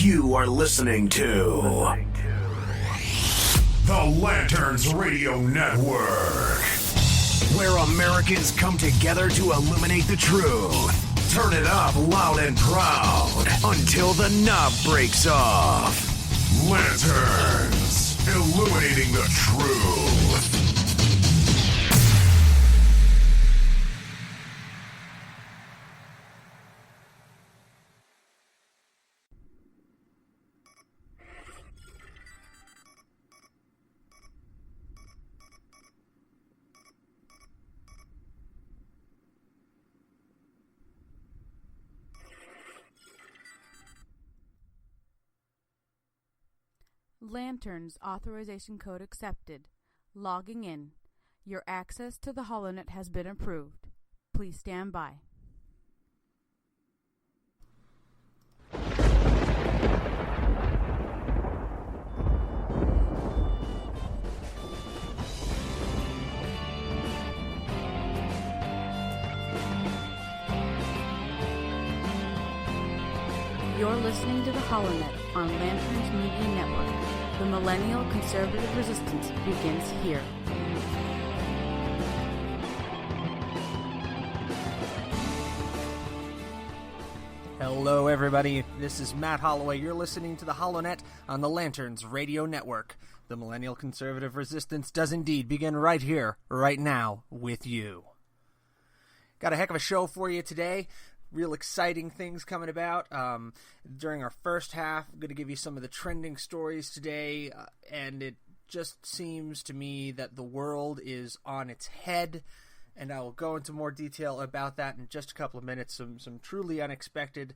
You are listening to the Lanterns Radio Network, where Americans come together to illuminate the truth. Turn it up loud and proud until the knob breaks off. Lanterns, illuminating the truth. Lanterns authorization code accepted. Logging in. Your access to the HoloNet has been approved. Please stand by. You're listening to the HoloNet on Lanterns Media Network. The Millennial Conservative Resistance begins here. Hello, everybody. This is Matt Holloway. You're listening to the HoloNet on the Lanterns Radio Network. The Millennial Conservative Resistance does indeed begin right here, right now, with you. Got a heck of a show for you today. Real exciting things coming about. During our first half, I'm going to give you some of the trending stories today, and it just seems to me that the world is on its head, and I will go into more detail about that in just a couple of minutes. Some truly unexpected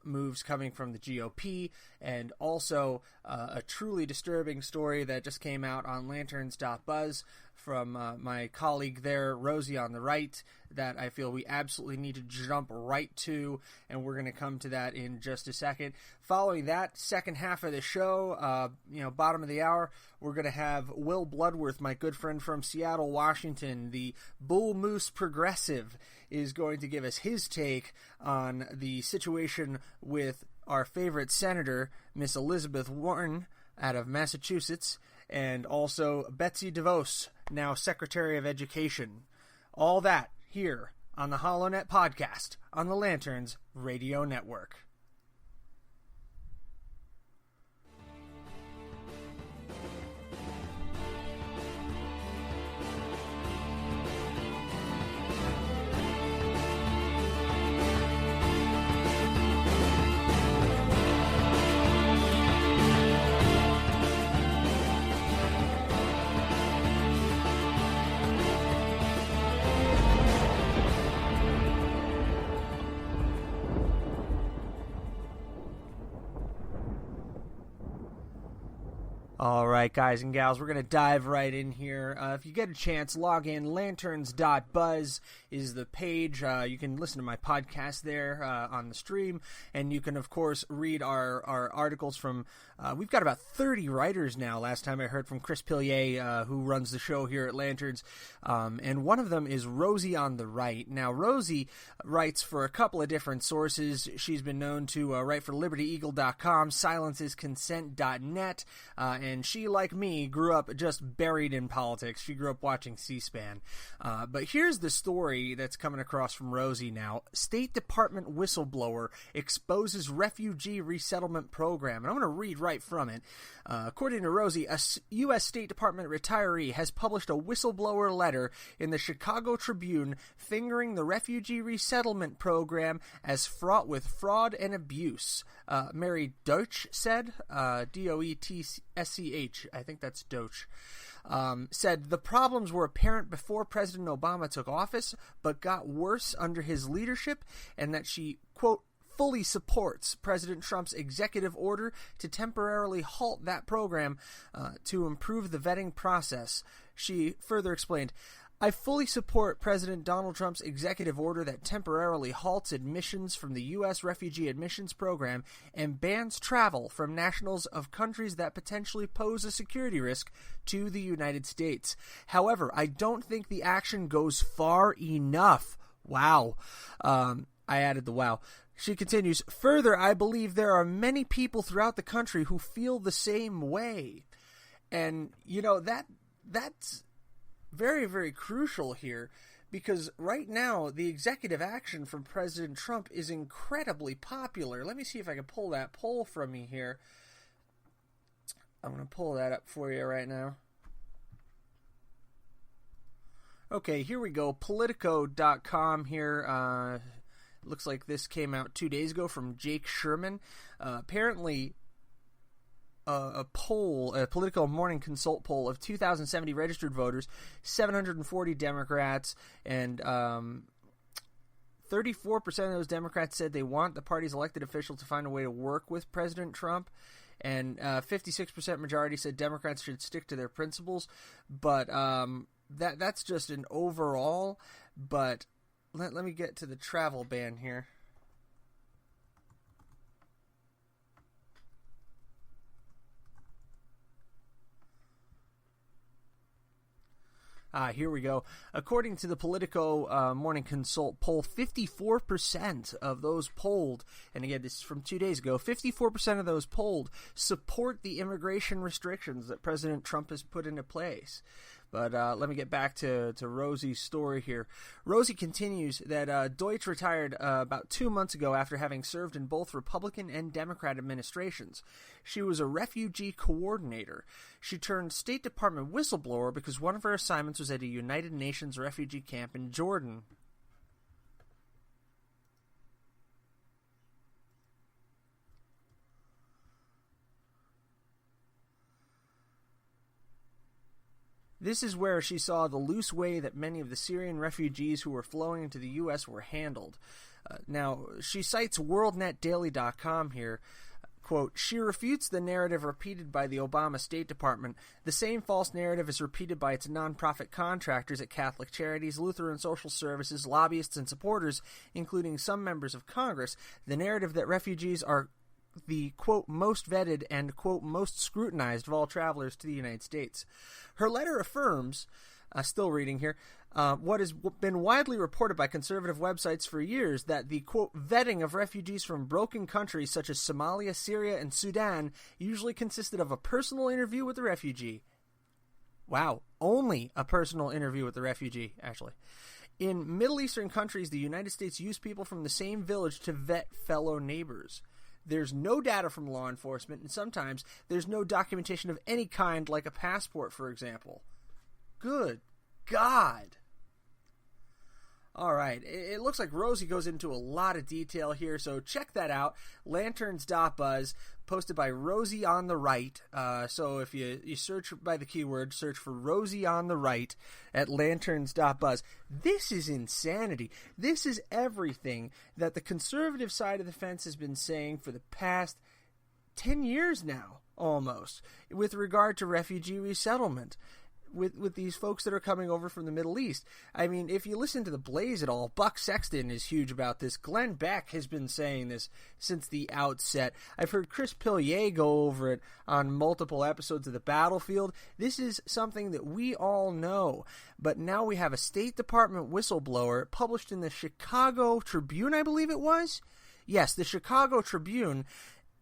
moves coming from the GOP, and also a truly disturbing story that just came out on lanterns.buzz from my colleague there, Rosie on the right, that I feel we absolutely need to jump right to, and we're going to come to that in just a second. Following that, second half of the show, bottom of the hour, we're going to have Will Bloodworth, my good friend from Seattle, Washington, the Bull Moose Progressive, is going to give us his take on the situation with our favorite senator, Miss Elizabeth Warren, out of Massachusetts, and also Betsy DeVos, now Secretary of Education. All that here on the HoloNet podcast on the Lanterns Radio Network. All right, guys and gals, we're going to dive right in here. If you get a chance, log in. Lanterns.buzz is the page. You can listen to my podcast there on the stream, and you can, of course, read our articles from we've got about 30 writers now, last time I heard from Chris Pillier, who runs the show here at Lanterns, and one of them is Rosie on the right. Now, Rosie writes for a couple of different sources. She's been known to write for LibertyEagle.com, SilenceIsConsent.net, and she, like me, grew up just buried in politics. She grew up watching C-SPAN. But here's the story that's coming across from Rosie now. State Department whistleblower exposes refugee resettlement program. And I'm going to read right from it. According to Rosie, a U.S. State Department retiree has published a whistleblower letter in the Chicago Tribune fingering the refugee resettlement program as fraught with fraud and abuse. Mary Deutsch said, D-O-E-T-S-C-H, I think that's Deutsch, said the problems were apparent before President Obama took office, but got worse under his leadership, and that she, quote, fully supports President Trump's executive order to temporarily halt that program to improve the vetting process. She further explained, I fully support President Donald Trump's executive order that temporarily halts admissions from the U.S. Refugee Admissions Program and bans travel from nationals of countries that potentially pose a security risk to the United States. However, I don't think the action goes far enough. Wow. I added the wow. She continues, further, I believe there are many people throughout the country who feel the same way. And, that's very, very crucial here, because right now the executive action from President Trump is incredibly popular. Let me see if I can pull that poll from me here. I'm going to pull that up for you right now. Okay, here we go. Politico.com here. Looks like this came out 2 days ago from Jake Sherman. Apparently, a poll, a Politico Morning Consult poll of 2,070 registered voters, 740 Democrats, and 34% of those Democrats said they want the party's elected officials to find a way to work with President Trump. And 56% majority said Democrats should stick to their principles. But that's just an overall. But let me get to the travel ban here. Here we go. According to the Politico Morning Consult poll, 54% of those polled, and again, this is from 2 days ago, 54% of those polled support the immigration restrictions that President Trump has put into place. But let me get back to Rosie's story here. Rosie continues that Deutsch retired about 2 months ago after having served in both Republican and Democrat administrations. She was a refugee coordinator. She turned State Department whistleblower because one of her assignments was at a United Nations refugee camp in Jordan. This is where she saw the loose way that many of the Syrian refugees who were flowing into the U.S. were handled. Now, she cites WorldNetDaily.com here. Quote, she refutes the narrative repeated by the Obama State Department. The same false narrative is repeated by its nonprofit contractors at Catholic Charities, Lutheran Social Services, lobbyists, and supporters, including some members of Congress. The narrative that refugees are the, quote, most vetted and, quote, most scrutinized of all travelers to the United States. Her letter affirms, still reading here, what has been widely reported by conservative websites for years, that the, quote, vetting of refugees from broken countries such as Somalia, Syria, and Sudan usually consisted of a personal interview with the refugee. Wow, only a personal interview with the refugee, actually. In Middle Eastern countries, the United States used people from the same village to vet fellow neighbors. There's no data from law enforcement, and sometimes there's no documentation of any kind, like a passport, for example. Good God. All right, it looks like Rosie goes into a lot of detail here, so check that out. Lanterns.buzz, posted by Rosie on the Right. So if you search by the keyword, search for Rosie on the Right at lanterns.buzz. This is insanity. This is everything that the conservative side of the fence has been saying for the past 10 years now, almost, with regard to refugee resettlement. With these folks that are coming over from the Middle East. I mean, if you listen to The Blaze at all, Buck Sexton is huge about this. Glenn Beck has been saying this since the outset. I've heard Chris Pilier go over it on multiple episodes of The Battlefield. This is something that we all know. But now we have a State Department whistleblower published in the Chicago Tribune, I believe it was? Yes, the Chicago Tribune,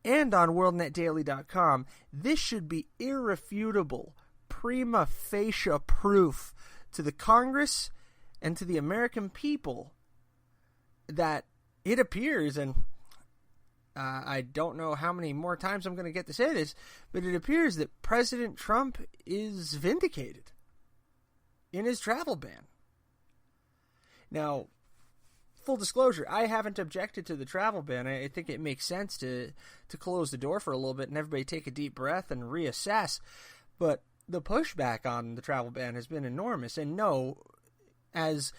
and on WorldNetDaily.com. This should be irrefutable, prima facie proof to the Congress and to the American people that it appears, and I don't know how many more times I'm going to get to say this, but it appears that President Trump is vindicated in his travel ban. Now, full disclosure, I haven't objected to the travel ban. I think it makes sense to close the door for a little bit and everybody take a deep breath and reassess, but the pushback on the travel ban has been enormous. And no, as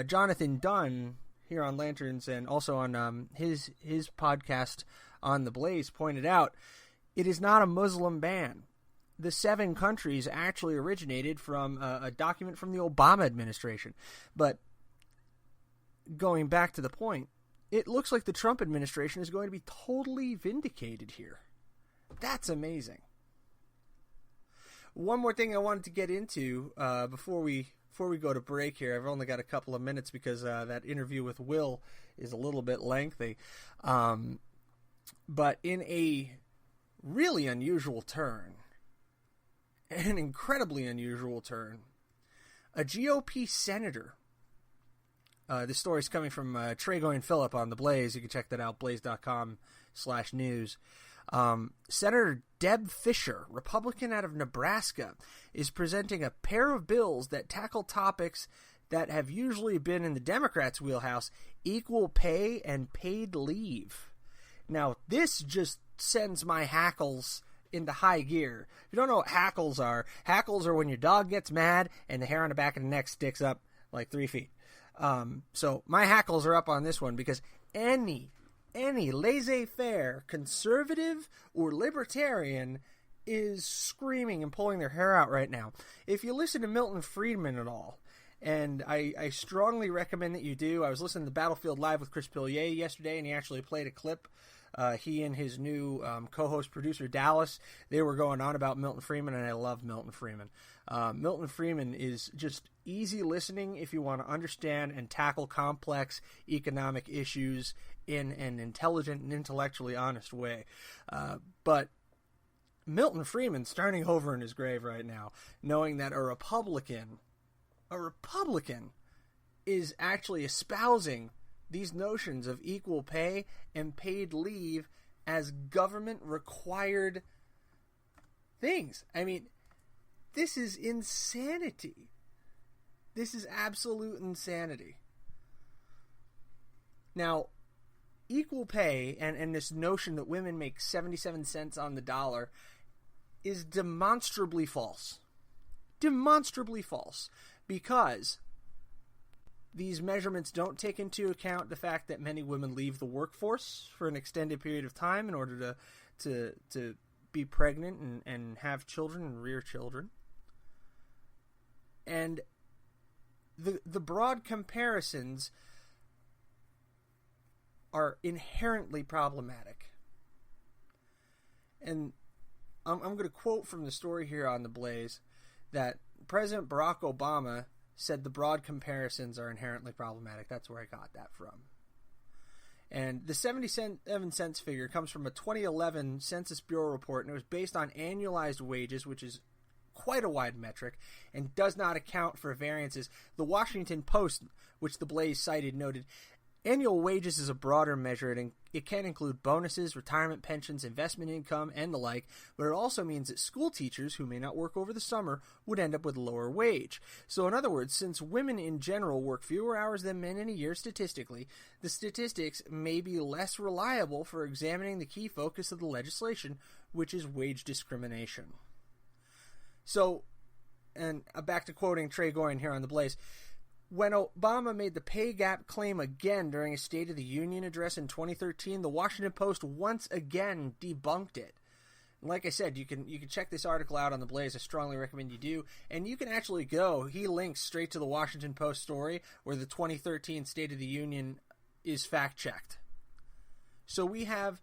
Jonathan Dunn here on Lanterns and also on his podcast on The Blaze pointed out, it is not a Muslim ban. The 7 countries actually originated from a document from the Obama administration. But going back to the point, it looks like the Trump administration is going to be totally vindicated here. That's amazing. One more thing I wanted to get into before we before we go to break here, I've only got a couple of minutes because that interview with Will is a little bit lengthy. But in a really unusual turn, an incredibly unusual turn, a GOP senator, this story is coming from Tragoin Phillip on The Blaze. You can check that out, blaze.com/news. Senator Deb Fischer, Republican out of Nebraska, is presenting a pair of bills that tackle topics that have usually been in the Democrats' wheelhouse: equal pay and paid leave. Now, this just sends my hackles into high gear. If you don't know what hackles are when your dog gets mad and the hair on the back of the neck sticks up like 3 feet. So my hackles are up on this one because any laissez-faire conservative or libertarian is screaming and pulling their hair out right now. If you listen to Milton Friedman at all, and I strongly recommend that you do. I was listening to Battlefield Live with Chris Pilier yesterday, and he actually played a clip. He and his new co-host producer Dallas, they were going on about Milton Friedman, and I love Milton Friedman. Milton Friedman is just easy listening if you want to understand and tackle complex economic issues in an intelligent and intellectually honest way. But Milton Friedman's starting over in his grave right now, knowing that a Republican is actually espousing these notions of equal pay and paid leave as government-required things. I mean, this is insanity. This is absolute insanity. Now, equal pay and this notion that women make 77 cents on the dollar is demonstrably false. Demonstrably false. Because these measurements don't take into account the fact that many women leave the workforce for an extended period of time in order to be pregnant and have children and rear children. And the broad comparisons are inherently problematic. And I'm going to quote from the story here on The Blaze that President Barack Obama said the broad comparisons are inherently problematic. That's where I got that from. And the 77 cents figure comes from a 2011 Census Bureau report, and it was based on annualized wages, which is quite a wide metric, and does not account for variances. The Washington Post, which The Blaze cited, noted, annual wages is a broader measure, and it can include bonuses, retirement pensions, investment income, and the like, but it also means that school teachers who may not work over the summer would end up with a lower wage. So in other words, since women in general work fewer hours than men in a year statistically, the statistics may be less reliable for examining the key focus of the legislation, which is wage discrimination. So, and back to quoting Trey Goyen here on The Blaze, when Obama made the pay gap claim again during his State of the Union address in 2013, the Washington Post once again debunked it. And like I said, you can check this article out on The Blaze. I strongly recommend you do. And you can actually go, he links straight to the Washington Post story where the 2013 State of the Union is fact-checked. So we have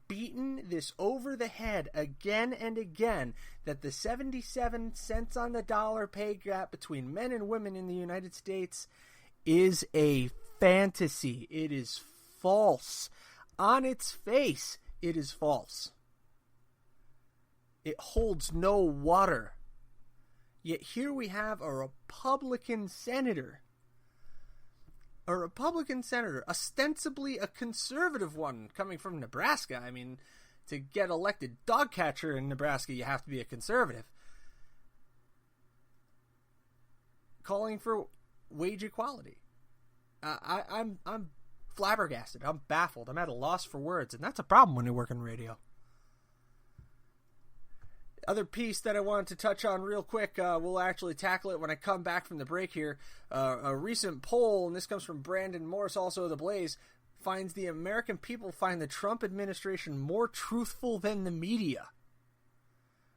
beaten this over the head again and again that the 77 cents on the dollar pay gap between men and women in the United States is a fantasy. It is false. On its face, it is false. It holds no water. Yet here we have a Republican senator, ostensibly a conservative one, coming from Nebraska. I mean, to get elected dog catcher in Nebraska, you have to be a conservative. Calling for wage equality. I'm flabbergasted. I'm baffled. I'm at a loss for words, and that's a problem when you work in radio. Other piece that I wanted to touch on real quick, we'll actually tackle it when I come back from the break here. A recent poll, and this comes from Brandon Morris, also of The Blaze, finds the American people find the Trump administration more truthful than the media.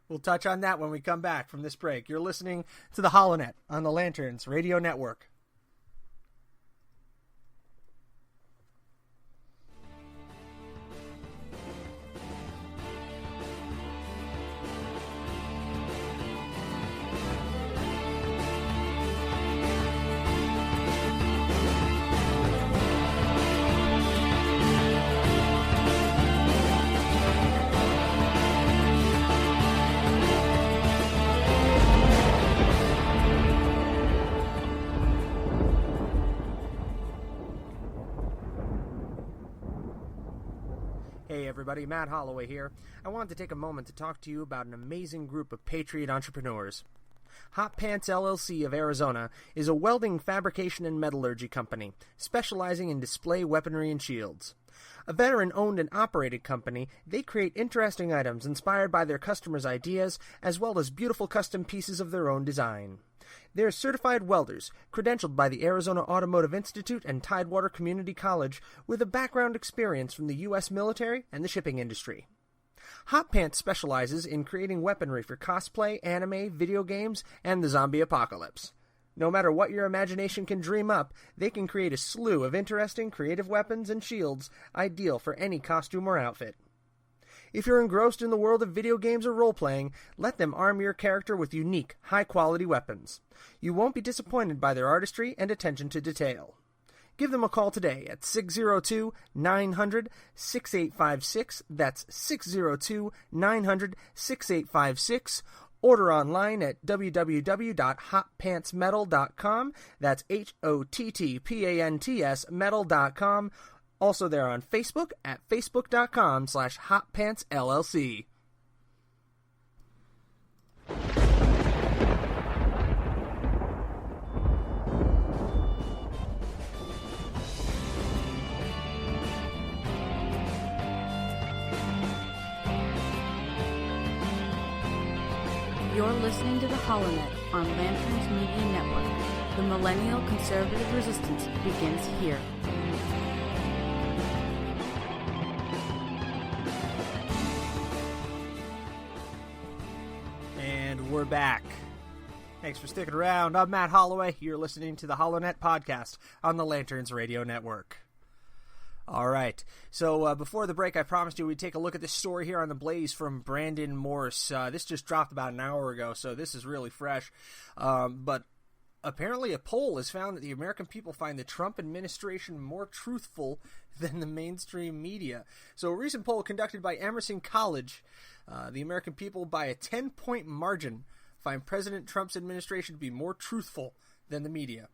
We'll touch on that when we come back from this break. You're listening to the HoloNet on the Lanterns Radio Network. everybody, Matt Holloway here. I wanted to take a moment to talk to you about an amazing group of patriot entrepreneurs. Hot Pants LLC of Arizona is a welding, fabrication, and metallurgy company specializing in display weaponry and shields. A veteran-owned and operated company, they create interesting items inspired by their customers' ideas, as well as beautiful custom pieces of their own design. They are certified welders, credentialed by the Arizona Automotive Institute and Tidewater Community College, with a background experience from the U.S. military and the shipping industry. Hot Pants specializes in creating weaponry for cosplay, anime, video games, and the zombie apocalypse. No matter what your imagination can dream up, they can create a slew of interesting, creative weapons and shields, ideal for any costume or outfit. If you're engrossed in the world of video games or role-playing, let them arm your character with unique, high-quality weapons. You won't be disappointed by their artistry and attention to detail. Give them a call today at 602-900-6856. That's 602-900-6856. Order online at www.hotpantsmetal.com. That's HOTTPANTS metal.com. Also, they're on Facebook at facebook.com/hotpantsllc. You're listening to the HoloNet on Lanterns Media Network. The Millennial Conservative Resistance begins here. And we're back. Thanks for sticking around. I'm Matt Holloway. You're listening to the HoloNet podcast on the Lanterns Radio Network. All right. So before the break, I promised you we'd take a look at this story here on The Blaze from Brandon Morse. This just dropped about an hour ago, so this is really fresh. But apparently a poll has found that the American people find the Trump administration more truthful than the mainstream media. So a recent poll conducted by Emerson College, the American people by a 10-point margin find President Trump's administration to be more truthful than the media.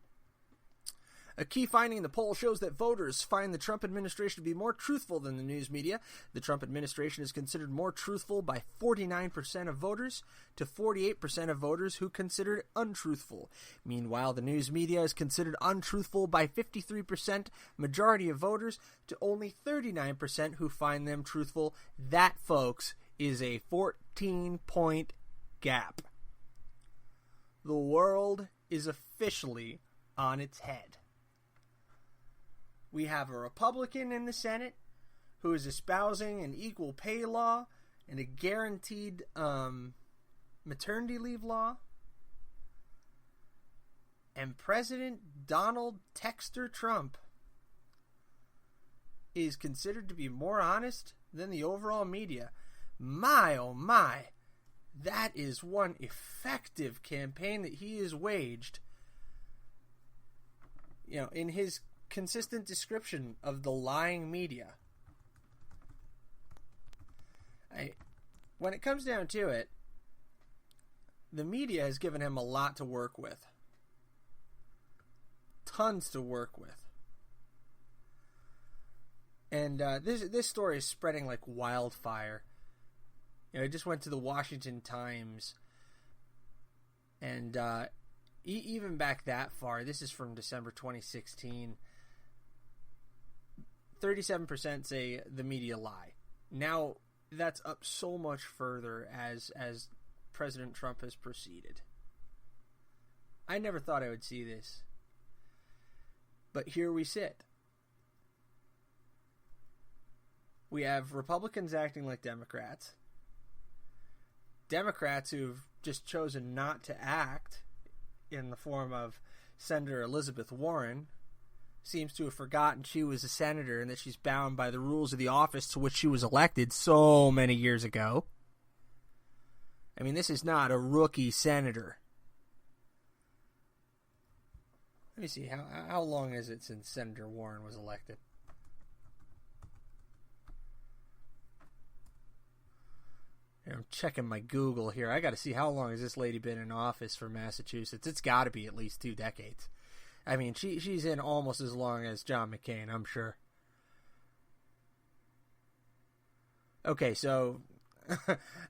A key finding in the poll shows that voters find the Trump administration to be more truthful than the news media. The Trump administration is considered more truthful by 49% of voters to 48% of voters who consider it untruthful. Meanwhile, the news media is considered untruthful by 53% majority of voters to only 39% who find them truthful. That, folks, is a 14-point gap. The world is officially on its head. We have a Republican in the Senate who is espousing an equal pay law and a guaranteed maternity leave law. And President Donald Texter Trump is considered to be more honest than the overall media. My, oh my, that is one effective campaign that he has waged. You know, in his consistent description of the lying media. When it comes down to it, the media has given him a lot to work with. Tons to work with. And this story is spreading like wildfire. You know, I just went to the Washington Times, and even back that far, this is from December 2016, 37% say the media lie. Now, that's up so much further as President Trump has proceeded. I never thought I would see this. But here we sit. We have Republicans acting like Democrats. Democrats who've just chosen not to act in the form of Senator Elizabeth Warren, seems to have forgotten she was a senator and that she's bound by the rules of the office to which she was elected so many years ago. I mean, this is not a rookie senator. Let me see, how long is it since Senator Warren was elected? I'm checking my Google here. I got to see how long has this lady been in office for Massachusetts. It's got to be at least 2 decades. I mean, she's in almost as long as John McCain, I'm sure. Okay, so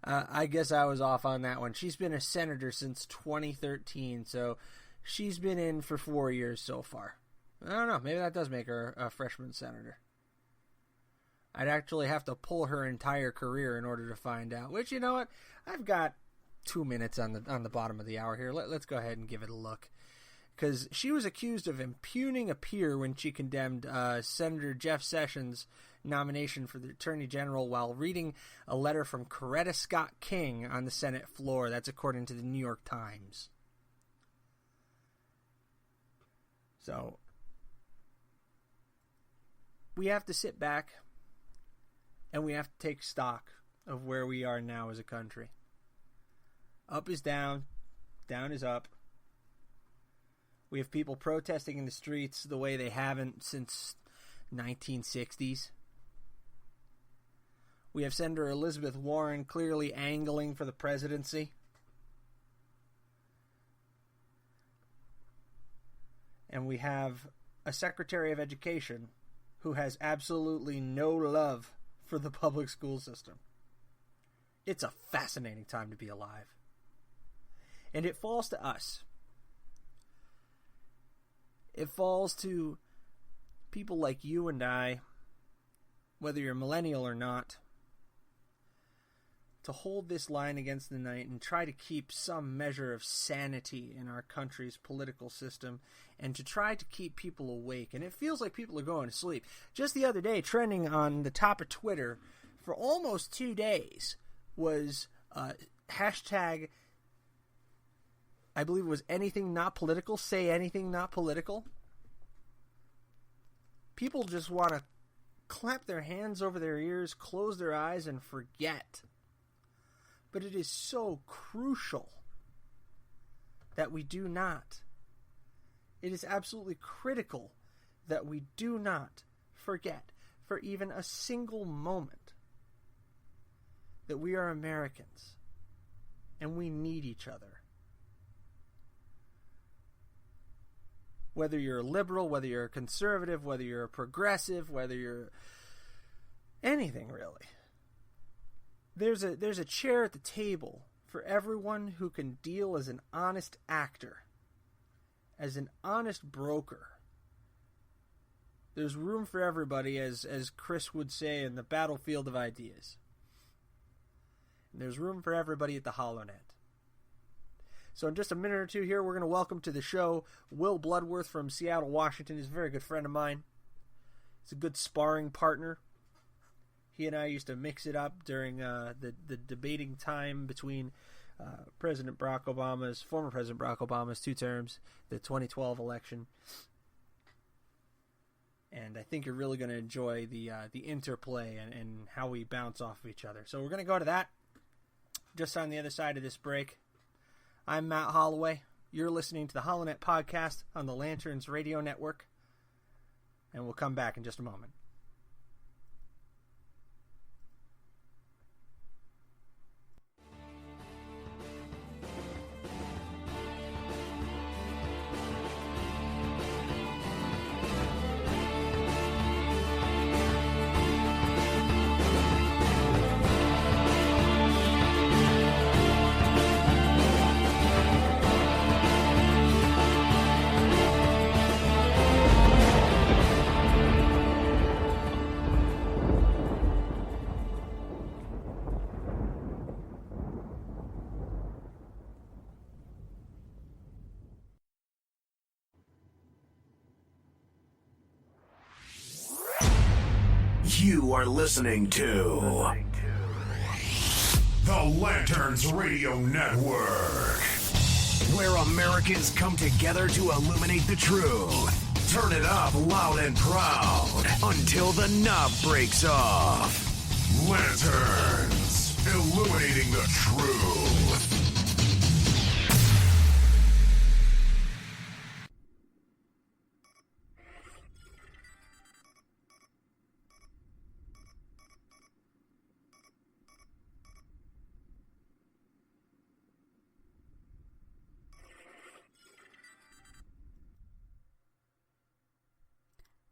I guess I was off on that one. She's been a senator since 2013, so she's been in for 4 years so far. I don't know. Maybe that does make her a freshman senator. I'd actually have to pull her entire career in order to find out. Which, you know what? I've got 2 minutes on the bottom of the hour here. Let's go ahead and give it a look. Because she was accused of impugning a peer when she condemned Senator Jeff Sessions' nomination for the Attorney General while reading a letter from Coretta Scott King on the Senate floor. That's according to the New York Times. So, we have to sit back and we have to take stock of where we are now as a country. Up is down, down is up. We have people protesting in the streets the way they haven't since 1960s. We have Senator Elizabeth Warren clearly angling for the presidency. And we have a Secretary of Education who has absolutely no love for the public school system. It's a fascinating time to be alive. And it falls to us. It falls to people like you and I, whether you're a millennial or not, to hold this line against the night and try to keep some measure of sanity in our country's political system and to try to keep people awake. And it feels like people are going to sleep. Just the other day, trending on the top of Twitter for almost 2 days was hashtag, I believe it was anything not political, say anything not political. People just want to clap their hands over their ears, close their eyes, and forget. But it is so crucial that we do not. It is absolutely critical that we do not forget for even a single moment that we are Americans and we need each other. Whether you're a liberal, whether you're a conservative, whether you're a progressive, whether you're anything really. There's a chair at the table for everyone who can deal as an honest actor, as an honest broker. There's room for everybody, as Chris would say, in the battlefield of ideas. And there's room for everybody at the HoloNet. So in just a minute or two here, we're going to welcome to the show Will Bloodworth from Seattle, Washington. He's a very good friend of mine. He's a good sparring partner. He and I used to mix it up during the debating time between former President Barack Obama's 2 terms, the 2012 election. And I think you're really going to enjoy the interplay and how we bounce off of each other. So we're going to go to that just on the other side of this break. I'm Matt Holloway. You're listening to the HoloNet podcast on the Lanterns Radio Network. And we'll come back in just a moment. You are listening to the Lanterns Radio Network, where Americans come together to illuminate the truth. Turn it up loud and proud until the knob breaks off. Lanterns, illuminating the truth.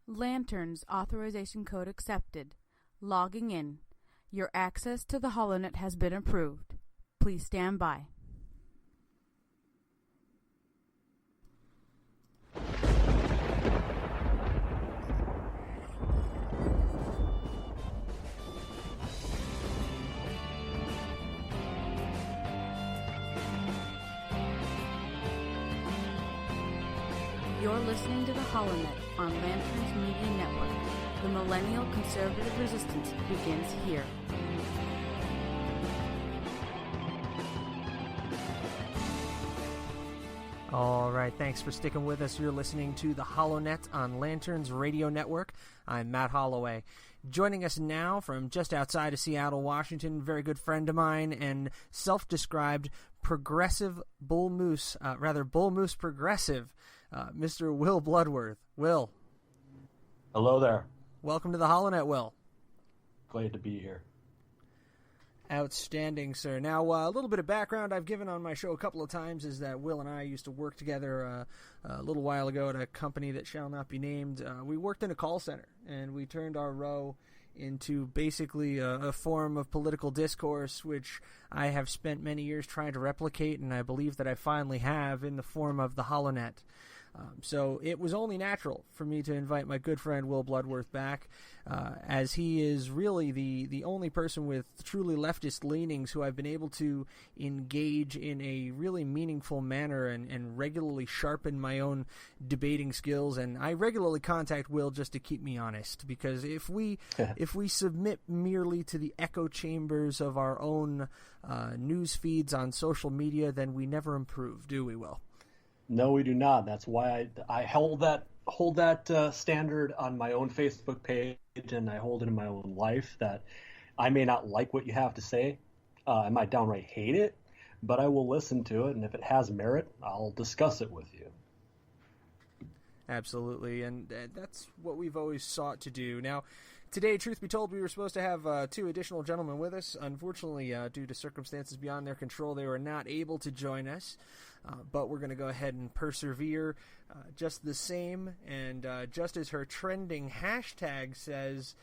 Lanterns authorization code accepted. Logging in. Your access to the HoloNet has been approved. Please stand by. You're listening to the HoloNet on Lanterns Media Network. The Millennial Conservative Resistance begins here. All right, thanks for sticking with us. You're listening to the HoloNet on Lanterns Radio Network. I'm Matt Holloway. Joining us now from just outside of Seattle, Washington, very good friend of mine and self-described progressive bull moose progressive, Mr. Will Bloodworth. Will. Hello there. Welcome to the HoloNet, Will. Glad to be here. Outstanding, sir. Now, a little bit of background I've given on my show a couple of times is that Will and I used to work together a little while ago at a company that shall not be named. We worked in a call center, and we turned our row into basically a form of political discourse, which I have spent many years trying to replicate, and I believe that I finally have in the form of the HoloNet. So it was only natural for me to invite my good friend Will Bloodworth back, as he is really the only person with truly leftist leanings who I've been able to engage in a really meaningful manner and regularly sharpen my own debating skills. And I regularly contact Will just to keep me honest, because if we submit merely to the echo chambers of our own news feeds on social media, then we never improve, do we, Will? No, we do not. That's why I hold that standard on my own Facebook page, and I hold it in my own life, that I may not like what you have to say. I might downright hate it, but I will listen to it, and if it has merit, I'll discuss it with you. Absolutely, and that's what we've always sought to do. Now, today, truth be told, we were supposed to have two additional gentlemen with us. Unfortunately, due to circumstances beyond their control, they were not able to join us. But we're going to go ahead and persevere just the same. And just as her trending hashtag says,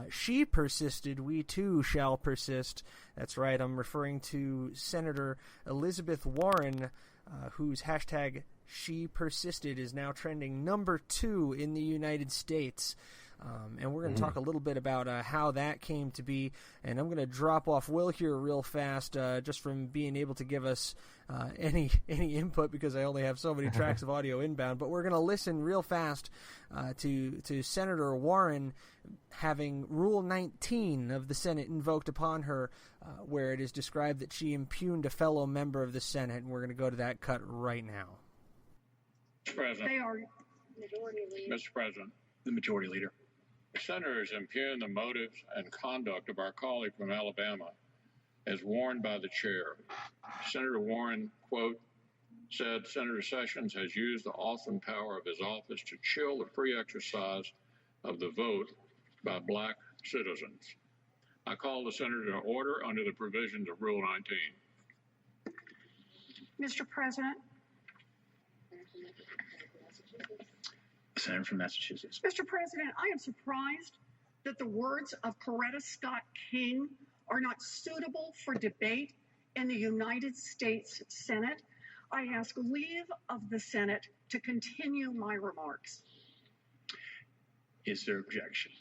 she persisted, we too shall persist. That's right, I'm referring to Senator Elizabeth Warren, whose hashtag she persisted is now trending number 2 in the United States. And we're going to talk a little bit about how that came to be. And I'm going to drop off Will here real fast, just from being able to give us any input, because I only have so many tracks of audio inbound. But we're going to listen real fast to Senator Warren having Rule 19 of the Senate invoked upon her, where it is described that she impugned a fellow member of the Senate. And we're going to go to that cut right now. Mr. President. They are majority leader. Mr. President. The majority leader. The senators impugn the motives and conduct of our colleague from Alabama as warned by the chair. Senator Warren, quote, said Senator Sessions has used the awesome power of his office to chill the free exercise of the vote by black citizens. I call the senator to order under the provisions of Rule 19. Mr. President. Senator from Massachusetts. Mr. President, I am surprised that the words of Coretta Scott King are not suitable for debate in the United States Senate. I ask leave of the Senate to continue my remarks. Is there objection?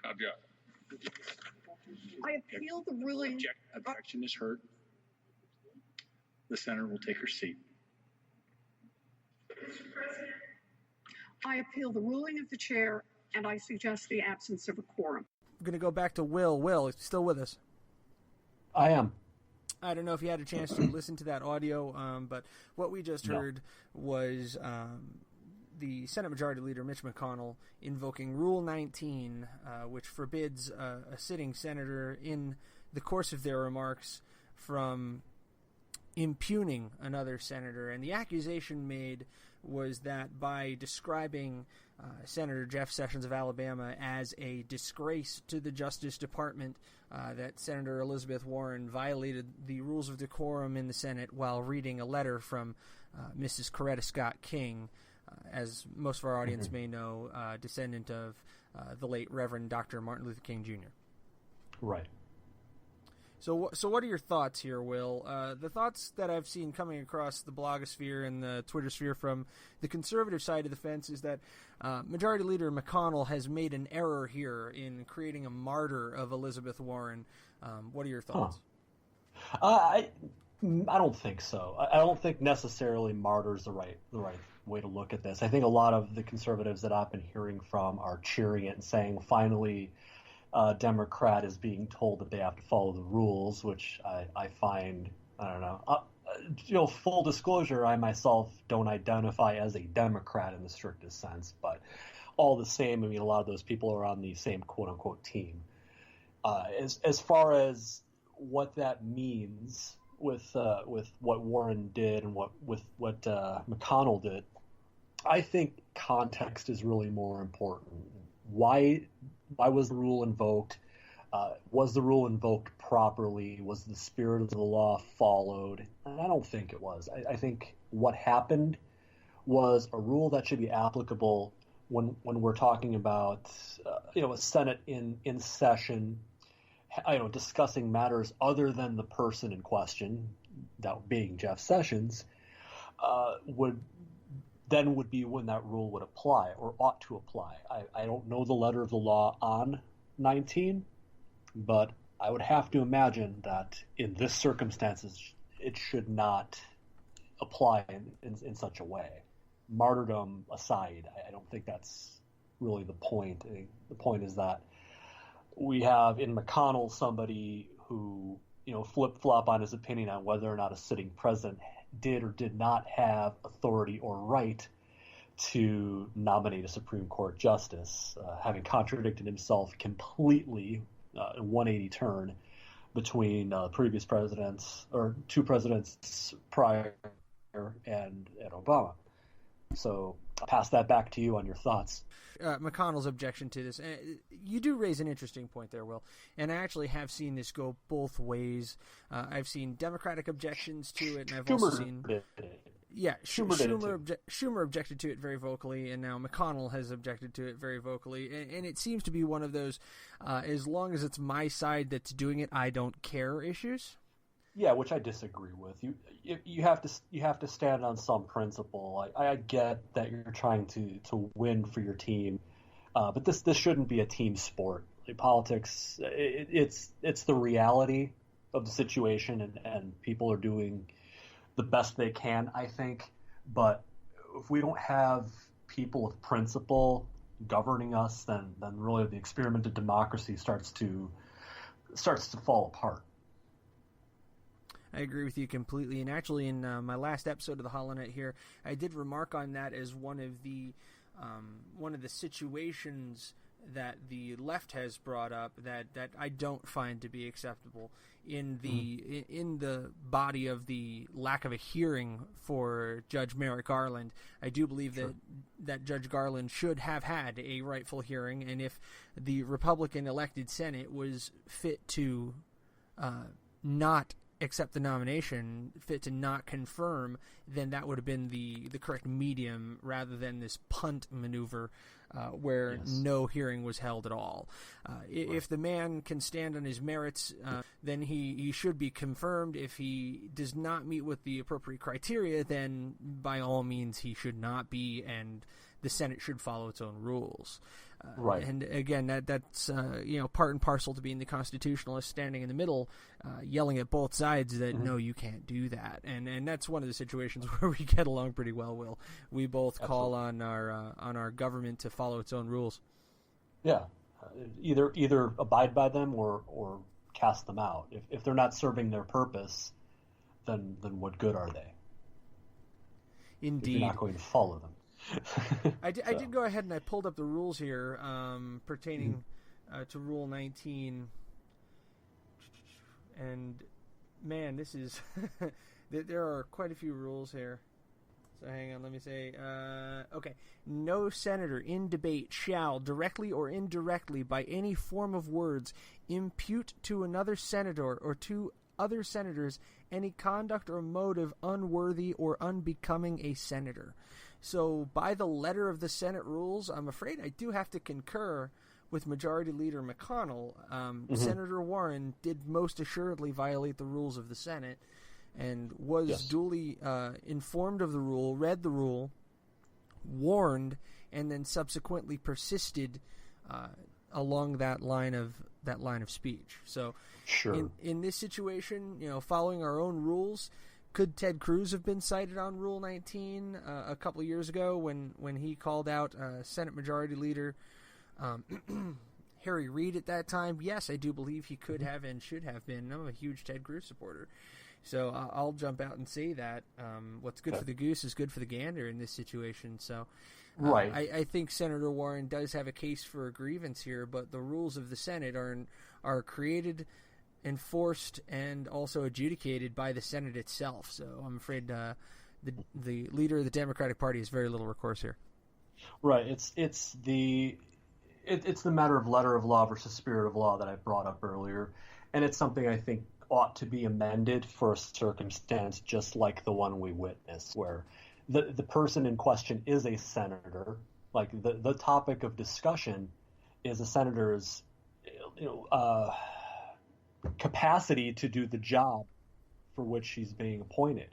Object. I appeal the ruling. Objection is heard. The senator will take her seat. Mr. President. I appeal the ruling of the chair, and I suggest the absence of a quorum. I'm going to go back to Will. Will, still with us? I am. I don't know if you had a chance to listen to that audio, but what we just heard was the Senate Majority Leader Mitch McConnell invoking Rule 19, which forbids a sitting senator in the course of their remarks from impugning another senator. And the accusation made was that by describing Senator Jeff Sessions of Alabama as a disgrace to the Justice Department, that Senator Elizabeth Warren violated the rules of decorum in the Senate while reading a letter from Mrs. Coretta Scott King, as most of our audience may know, descendant of the late Reverend Dr. Martin Luther King Jr. Right. So what are your thoughts here, Will? The thoughts that I've seen coming across the blogosphere and the Twitter sphere from the conservative side of the fence is that Majority Leader McConnell has made an error here in creating a martyr of Elizabeth Warren. What are your thoughts? I don't think so. I don't think necessarily martyr is the right way to look at this. I think a lot of the conservatives that I've been hearing from are cheering it and saying, finally, a Democrat is being told that they have to follow the rules, which I find, I don't know. Full disclosure, I myself don't identify as a Democrat in the strictest sense, but all the same, I mean, a lot of those people are on the same quote-unquote team. As far as what that means with what Warren did and what McConnell did, I think context is really more important. Why was the rule invoked? Was the rule invoked properly? Was the spirit of the law followed? And I don't think it was. I think what happened was a rule that should be applicable when we're talking about a Senate in session, discussing matters other than the person in question, that being Jeff Sessions, would be when that rule would apply or ought to apply. I don't know the letter of the law on 19, but I would have to imagine that in this circumstances, it should not apply in such a way. Martyrdom aside, I don't think that's really the point. I think the point is that we have in McConnell somebody who, flip-flop on his opinion on whether or not a sitting president did or did not have authority or right to nominate a Supreme Court justice, having contradicted himself completely in 180 turn between previous presidents, or two presidents prior, and Obama. So I'll pass that back to you on your thoughts. McConnell's objection to this. You do raise an interesting point there, Will. And I actually have seen this go both ways. I've seen Democratic objections to it, and I've also seen... Yeah, Schumer objected to it very vocally, and now McConnell has objected to it very vocally. And it seems to be one of those, as long as it's my side that's doing it, I don't care issues. Yeah, which I disagree with. You have to stand on some principle. I get that you're trying to win for your team, but this shouldn't be a team sport. Politics, it's the reality of the situation, and people are doing the best they can, I think. But if we don't have people of principle governing us, then really the experiment of democracy starts to fall apart. I agree with you completely. And actually, in my last episode of the HoloNet here, I did remark on that as one of the situations that the left has brought up that I don't find to be acceptable in the body of the lack of a hearing for Judge Merrick Garland. I do believe that Judge Garland should have had a rightful hearing, and if the Republican elected Senate was fit to not accept the nomination, fit to not confirm, then that would have been the correct medium rather than this punt maneuver where no hearing was held at all. If the man can stand on his merits, then he should be confirmed. If he does not meet with the appropriate criteria, then by all means he should not be, and the Senate should follow its own rules. Right. And again, that's part and parcel to being the constitutionalist standing in the middle, yelling at both sides that no, you can't do that. And that's one of the situations where we get along pretty well. Will we both call on our government to follow its own rules? Yeah, either abide by them or cast them out. If they're not serving their purpose, then what good are they? Indeed, if you're not going to follow them. I did go ahead and I pulled up the rules here pertaining to Rule 19, and man, this is there are quite a few rules here. So hang on, let me say, okay. No senator in debate shall, directly or indirectly, by any form of words, impute to another senator or to other senators any conduct or motive unworthy or unbecoming a senator. So by the letter of the Senate rules, I'm afraid I do have to concur with Majority Leader McConnell, Senator Warren did most assuredly violate the rules of the Senate and was duly informed of the rule, read the rule, warned, and then subsequently persisted along that line of speech. So, in this situation, following our own rules, could Ted Cruz have been cited on Rule 19 a couple of years ago when he called out Senate Majority Leader Harry Reid at that time? Yes, I do believe he could have and should have been. I'm a huge Ted Cruz supporter. So I'll jump out and say that what's good for the goose is good for the gander in this situation. So I think Senator Warren does have a case for a grievance here, but the rules of the Senate are created, enforced, and also adjudicated by the Senate itself. So I'm afraid the leader of the Democratic Party has very little recourse here. Right. It's the matter of letter of law versus spirit of law that I brought up earlier, and it's something I think ought to be amended for a circumstance just like the one we witnessed, where the person in question is a senator. Like the topic of discussion is a senator's capacity to do the job for which she's being appointed.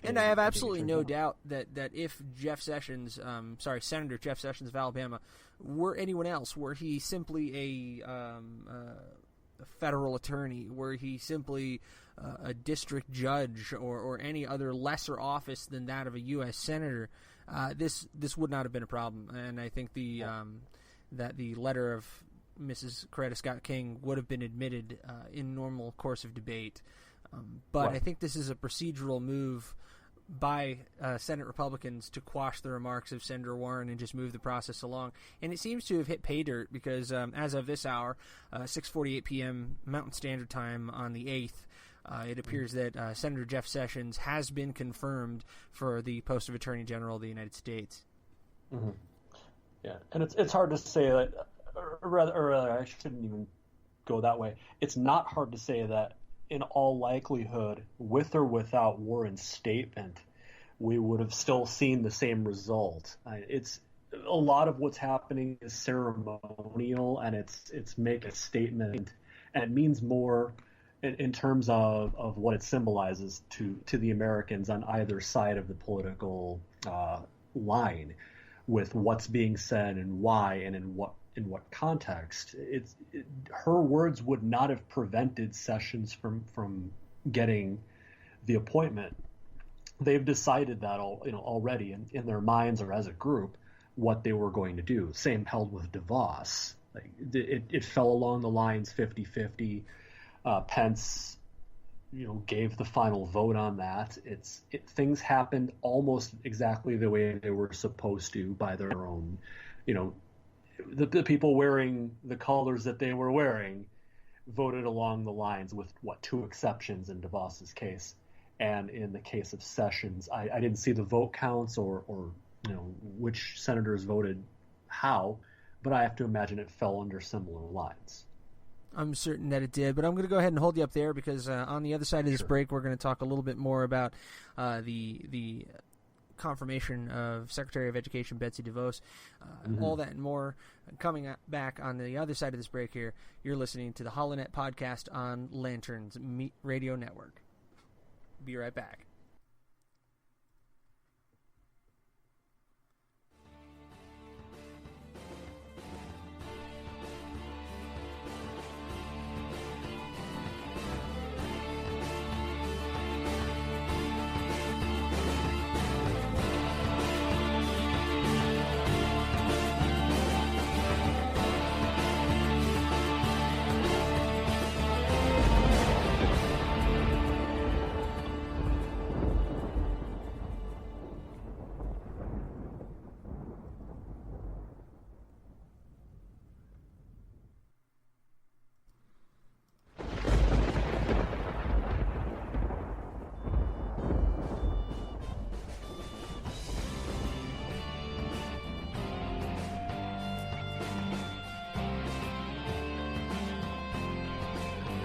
And I have absolutely no doubt that if Senator Jeff Sessions of Alabama were anyone else, were he simply a federal attorney, were he simply a district judge or any other lesser office than that of a U.S. senator, this would not have been a problem. And I think that the letter of Mrs. Coretta Scott King would have been admitted in normal course of debate. But I think this is a procedural move by Senate Republicans to quash the remarks of Senator Warren and just move the process along. And it seems to have hit pay dirt because as of this hour, 6:48 p.m. Mountain Standard Time on the 8th, it appears that Senator Jeff Sessions has been confirmed for the post of Attorney General of the United States. Mm-hmm. Yeah, and it's hard to say that, or rather, I shouldn't even go that way. It's not hard to say that in all likelihood, with or without Warren's statement, we would have still seen the same result. It's a lot of what's happening is ceremonial, and it's make a statement, and it means more in terms of what it symbolizes to the Americans on either side of the political line, with what's being said and why and in what context. Her words would not have prevented Sessions from getting the appointment. They've decided that already in their minds or as a group what they were going to do. Same held with DeVos. It fell along the lines 50-50. Pence, gave the final vote on that. Things happened almost exactly the way they were supposed to by their own, the people wearing the colors that they were wearing voted along the lines with two exceptions in DeVos's case. And in the case of Sessions, I didn't see the vote counts or which senators voted how, but I have to imagine it fell under similar lines. I'm certain that it did, but I'm going to go ahead and hold you up there because on the other side of this break, we're going to talk a little bit more about the confirmation of Secretary of Education Betsy DeVos, all that and more coming back on the other side of this break here. You're listening to the HoloNet podcast on Lanterns Radio Network. Be right back.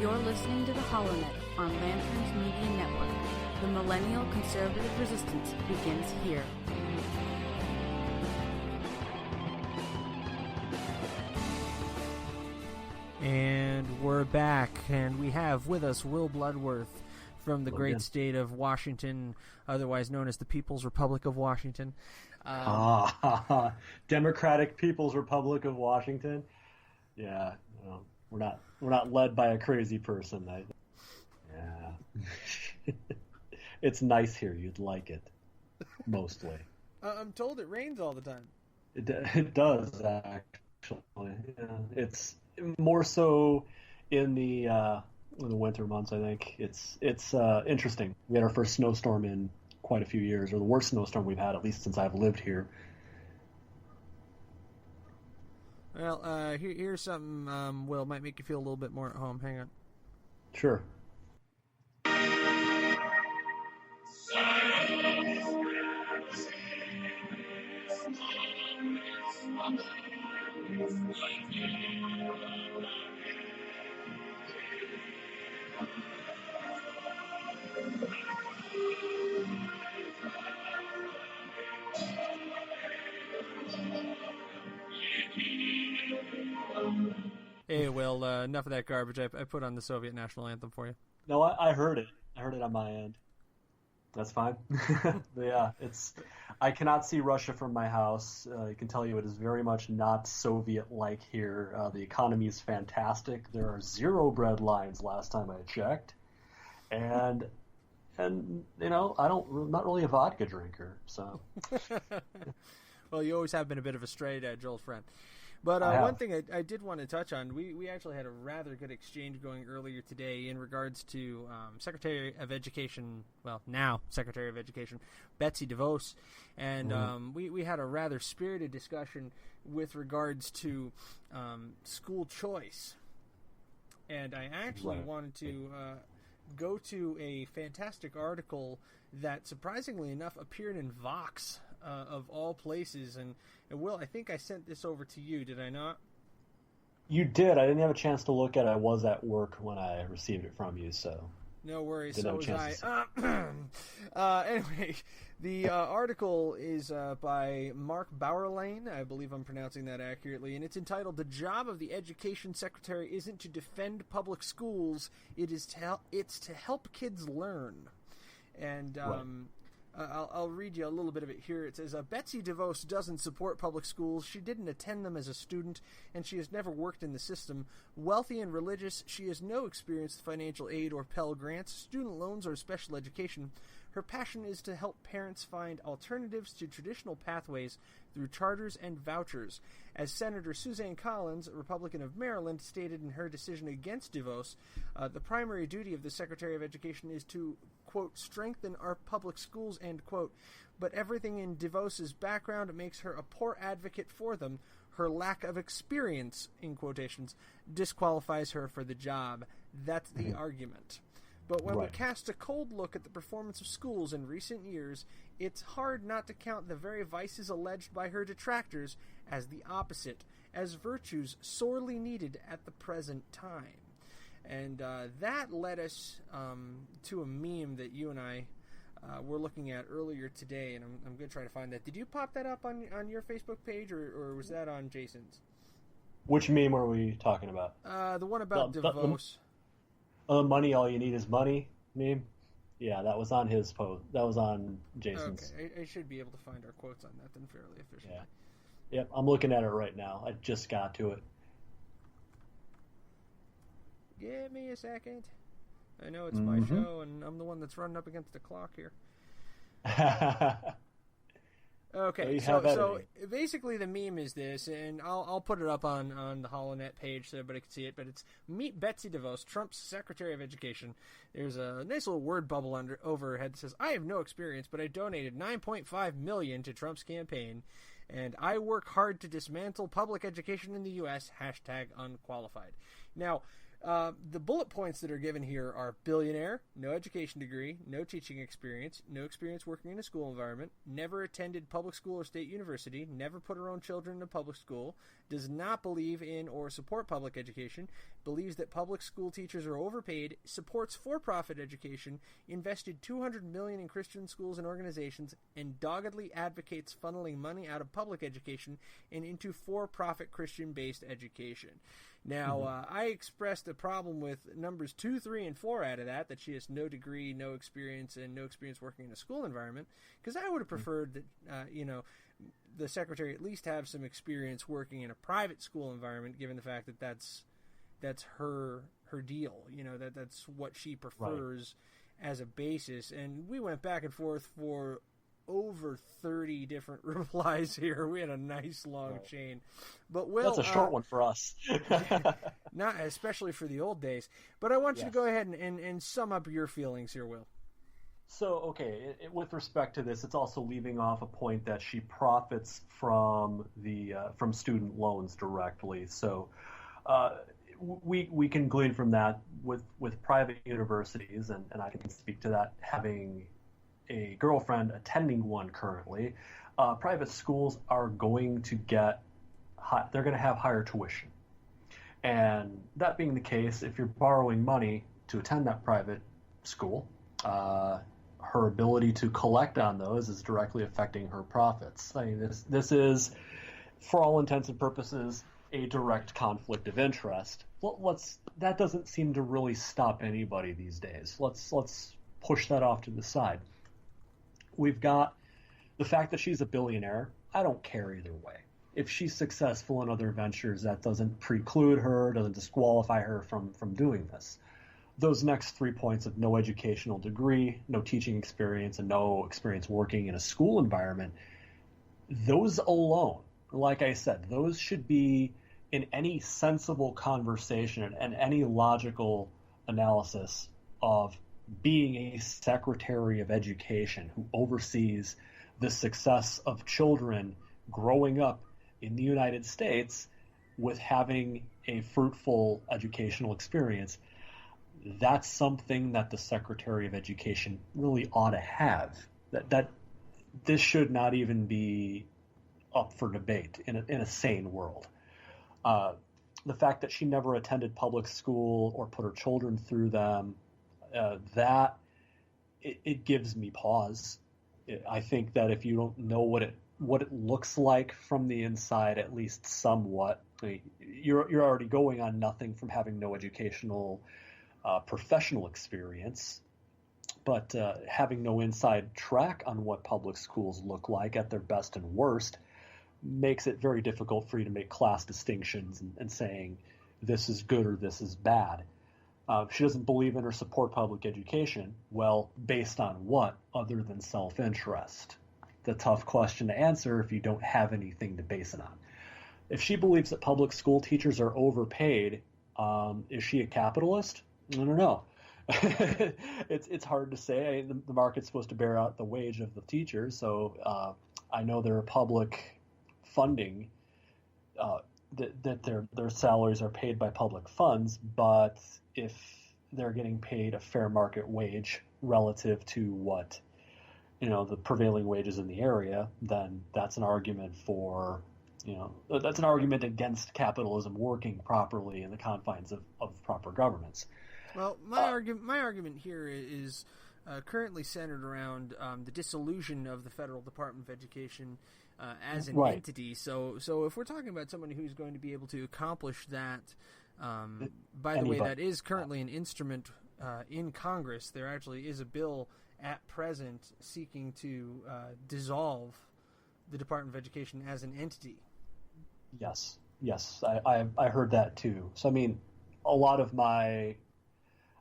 You're listening to the HoloNet on Lanterns Media Network. The millennial conservative resistance begins here. we're back, and we have with us Will Bloodworth from the great state of Washington, otherwise known as the People's Republic of Washington. Democratic People's Republic of Washington. Yeah, we're not led by a crazy person. Yeah, it's nice here. You'd like it, mostly. I'm told it rains all the time. It does actually. Yeah, it's more so in the winter months. I think it's interesting. We had our first snowstorm in quite a few years, or the worst snowstorm we've had, at least since I've lived here. Well, here's something, Will, might make you feel a little bit more at home. Hang on. Sure. Hey, Will, enough of that garbage. I put on the Soviet national anthem for you. No, I heard it. I heard it on my end. That's fine. But yeah, I cannot see Russia from my house. I can tell you it is very much not Soviet-like here. The economy is fantastic. There are 0 bread lines last time I checked. And I'm not really a vodka drinker, so. Well, you always have been a bit of a straight edge, old friend. But one thing I did want to touch on, we actually had a rather good exchange going earlier today in regards to Secretary of Education, well, now Secretary of Education, Betsy DeVos, and we had a rather spirited discussion with regards to school choice. And I actually wanted to go to a fantastic article that, surprisingly enough, appeared in Vox, of all places. And Will, I think I sent this over to you, did I not? You did. I didn't have a chance to look at it. I was at work when I received it from you, so. No worries, so was I. Anyway, the article is by Mark Bauerlein. I believe I'm pronouncing that accurately, and it's entitled, "The Job of the Education Secretary Isn't to Defend Public Schools, it's to help kids learn." And I'll read you a little bit of it here. It says, Betsy DeVos doesn't support public schools. She didn't attend them as a student, and she has never worked in the system. Wealthy and religious, she has no experience with financial aid or Pell Grants, student loans, or special education. Her passion is to help parents find alternatives to traditional pathways through charters and vouchers. As Senator Suzanne Collins, a Republican of Maryland, stated in her decision against DeVos, the primary duty of the Secretary of Education is to, quote, strengthen our public schools, end quote. But everything in DeVos's background makes her a poor advocate for them. Her lack of experience, in quotations, disqualifies her for the job. That's the argument. But when we cast a cold look at the performance of schools in recent years, it's hard not to count the very vices alleged by her detractors as the opposite, as virtues sorely needed at the present time. And that led us to a meme that you and I were looking at earlier today, and I'm going to try to find that. Did you pop that up on your Facebook page, or was that on Jason's? Which meme are we talking about? The one about DeVos. Money, all you need is money meme? Yeah, that was on his post. That was on Jason's. Okay, I should be able to find our quotes on that then fairly efficiently. Yeah. Yep, I'm looking at it right now. I just got to it. Give me a second. I know it's my show, and I'm the one that's running up against the clock here. Okay, so basically the meme is this, and I'll put it up on the HoloNet page so everybody can see it, but it's Meet Betsy DeVos, Trump's Secretary of Education. There's a nice little word bubble overhead that says, I have no experience, but I donated $9.5 million to Trump's campaign, and I work hard to dismantle public education in the U.S., #unqualified. Now, the bullet points that are given here are billionaire, no education degree, no teaching experience, no experience working in a school environment, never attended public school or state university, never put her own children in a public school, does not believe in or support public education, believes that public school teachers are overpaid, supports for-profit education, invested $200 million in Christian schools and organizations, and doggedly advocates funneling money out of public education and into for-profit Christian-based education. Now, I expressed a problem with numbers 2, 3, and 4 out of that she has no degree, no experience, and no experience working in a school environment. Because I would have preferred that, the secretary at least have some experience working in a private school environment, given the fact that that's her deal. That's what she prefers as a basis. And we went back and forth for over 30 different replies here. We had a nice long chain. But Will, that's a short one for us. Not especially for the old days. But I want you to go ahead and sum up your feelings here, Will. So, okay, with respect to this, it's also leaving off a point that she profits from from student loans directly. So we can glean from that with private universities, and I can speak to that having a girlfriend attending one currently. Private schools are going to they're going to have higher tuition. And that being the case, if you're borrowing money to attend that private school, her ability to collect on those is directly affecting her profits. I mean, this is, for all intents and purposes, a direct conflict of interest. That doesn't seem to really stop anybody these days. Let's push that off to the side. We've got the fact that she's a billionaire. I don't care either way. If she's successful in other ventures, that doesn't preclude her, doesn't disqualify her from doing this. Those next 3 points of no educational degree, no teaching experience, and no experience working in a school environment, those alone, like I said, those should be in any sensible conversation and any logical analysis of being a Secretary of Education who oversees the success of children growing up in the United States with having a fruitful educational experience. That's something that the Secretary of Education really ought to have. That this should not even be up for debate in a sane world. The fact that she never attended public school or put her children through them, that it gives me pause. I think that if you don't know what it looks like from the inside, at least somewhat, you're already going on nothing from having no educational professional experience, but having no inside track on what public schools look like at their best and worst makes it very difficult for you to make class distinctions and saying this is good or this is bad. She doesn't believe in or support public education. Well, based on what other than self-interest? The tough question to answer if you don't have anything to base it on. If she believes that public school teachers are overpaid, is she a capitalist? I don't know. It's hard to say. The market's supposed to bear out the wage of the teachers, so I know there are public funding that their salaries are paid by public funds, but if they're getting paid a fair market wage relative to what the prevailing wages in the area, then that's an argument against capitalism working properly in the confines of proper governments. Well, my argument here is currently centered around the dissolution of the Federal Department of Education as an entity. So if we're talking about someone who's going to be able to accomplish that, by the way, that is currently an instrument in Congress. There actually is a bill at present seeking to dissolve the Department of Education as an entity. Yes, I heard that too. So I mean, a lot of my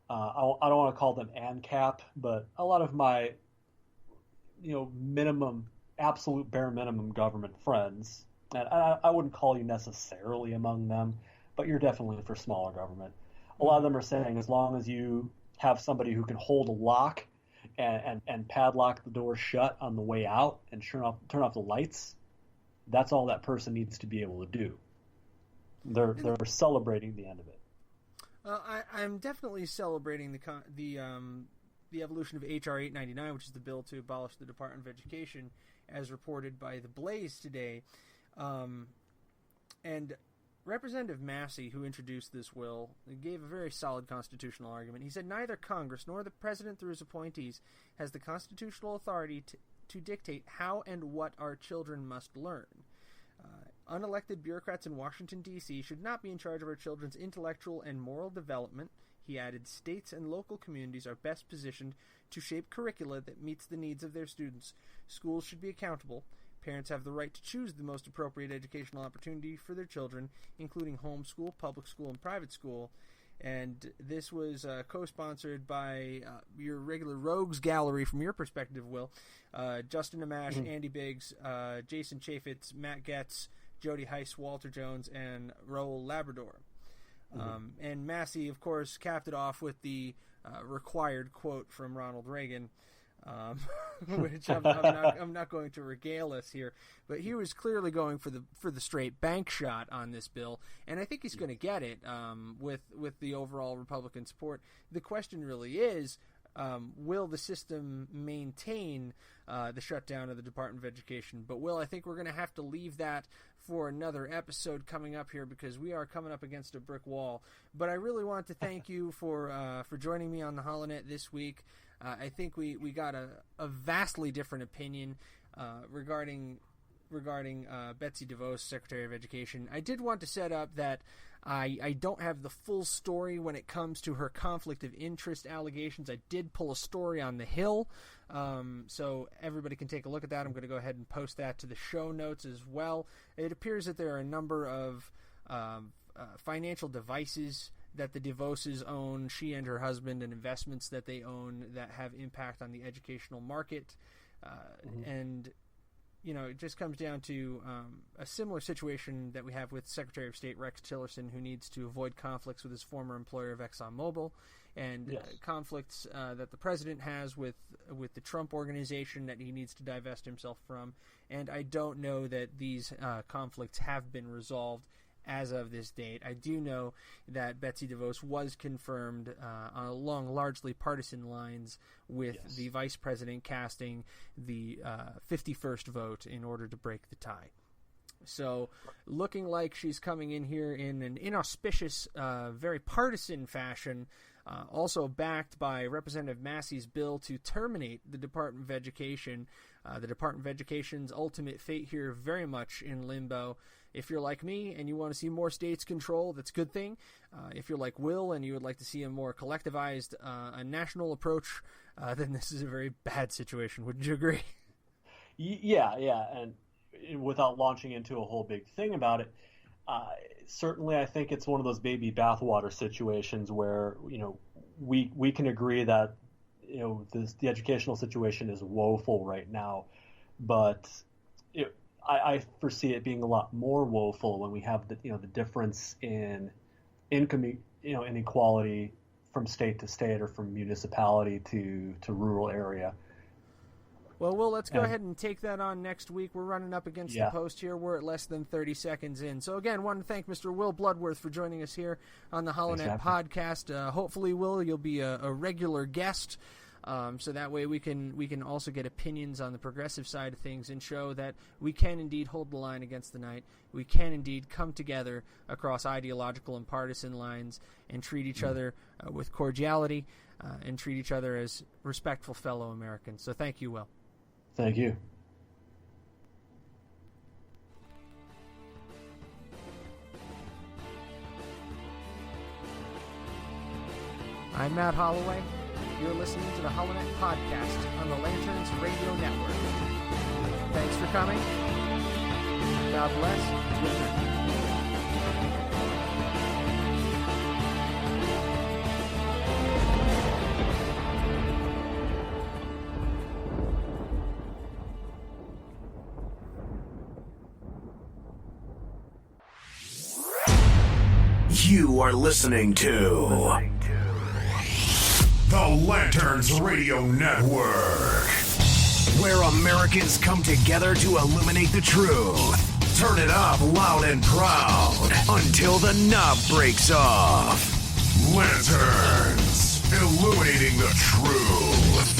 I don't want to call them ANCAP, but a lot of my absolute bare minimum government friends, and I wouldn't call you necessarily among them, but you're definitely for smaller government. A lot of them are saying as long as you have somebody who can hold a lock and padlock the door shut on the way out and turn off the lights, that's all that person needs to be able to do. They're celebrating the end of it. I'm definitely celebrating the evolution of H.R. 899, which is the bill to abolish the Department of Education, as reported by The Blaze today. And Representative Massey, who introduced this will, gave a very solid constitutional argument. He said, neither Congress nor the President through his appointees has the constitutional authority to dictate how and what our children must learn. Unelected bureaucrats in Washington, D.C. should not be in charge of our children's intellectual and moral development. He added, states and local communities are best positioned to shape curricula that meets the needs of their students. Schools should be accountable. Parents have the right to choose the most appropriate educational opportunity for their children, including homeschool, public school, and private school. And this was co-sponsored by your regular rogues gallery from your perspective, Will. Justin Amash, Andy Biggs, Jason Chaffetz, Matt Getz, Jody Heiss, Walter Jones, and Raul Labrador. And Massey, of course, capped it off with the required quote from Ronald Reagan, which I'm not going to regale us here, but he was clearly going for the straight bank shot on this bill, and I think he's going to get it with the overall Republican support. The question really is, will the system maintain the shutdown of the Department of Education? But Will, I think we're going to have to leave that for another episode coming up here, because we are coming up against a brick wall. But I really want to thank you for joining me on the HoloNet this week. I think we got a vastly different opinion regarding Betsy DeVos, Secretary of Education. I did want to set up that I don't have the full story when it comes to her conflict of interest allegations. I did pull a story on The Hill, so everybody can take a look at that. I'm going to go ahead and post that to the show notes as well. It appears that there are a number of financial devices that the DeVoses own, she and her husband, and investments that they own that have impact on the educational market. And, you know, it just comes down to a similar situation that we have with Secretary of State Rex Tillerson, who needs to avoid conflicts with his former employer of ExxonMobil, and conflicts that the president has with the Trump organization that he needs to divest himself from. And I don't know that these conflicts have been resolved as of this date. I do know that Betsy DeVos was confirmed along largely partisan lines, with the vice president casting the 51st vote in order to break the tie. So looking like she's coming in here in an inauspicious, very partisan fashion, also backed by Representative Massey's bill to terminate the Department of Education. The Department of Education's ultimate fate here very much in limbo. If you're like me and you want to see more states control, that's a good thing. If you're like Will and you would like to see a more collectivized, a national approach, then this is a very bad situation. Wouldn't you agree? Yeah. And without launching into a whole big thing about it, certainly I think it's one of those baby bathwater situations where, you know, we can agree that, you know, the educational situation is woeful right now, but I foresee it being a lot more woeful when we have the difference in income, inequality from state to state or from municipality to rural area. Well, let's go ahead and take that on next week. We're running up against the post here. We're at less than 30 seconds in. So, again, want to thank Mr. Will Bloodworth for joining us here on the HoloNet podcast. Hopefully, Will, you'll be a regular guest, so that way we can also get opinions on the progressive side of things and show that we can indeed hold the line against the night. We can indeed come together across ideological and partisan lines and treat each other with cordiality and treat each other as respectful fellow Americans. So thank you, Will. Thank you. I'm Matt Holloway. You're listening to the HoloNet podcast on the Lanterns Radio Network. Thanks for coming. God bless. Good night. You are listening to the Lanterns Radio Network, where Americans come together to illuminate the truth. Turn it up loud and proud until the knob breaks off. Lanterns, illuminating the truth.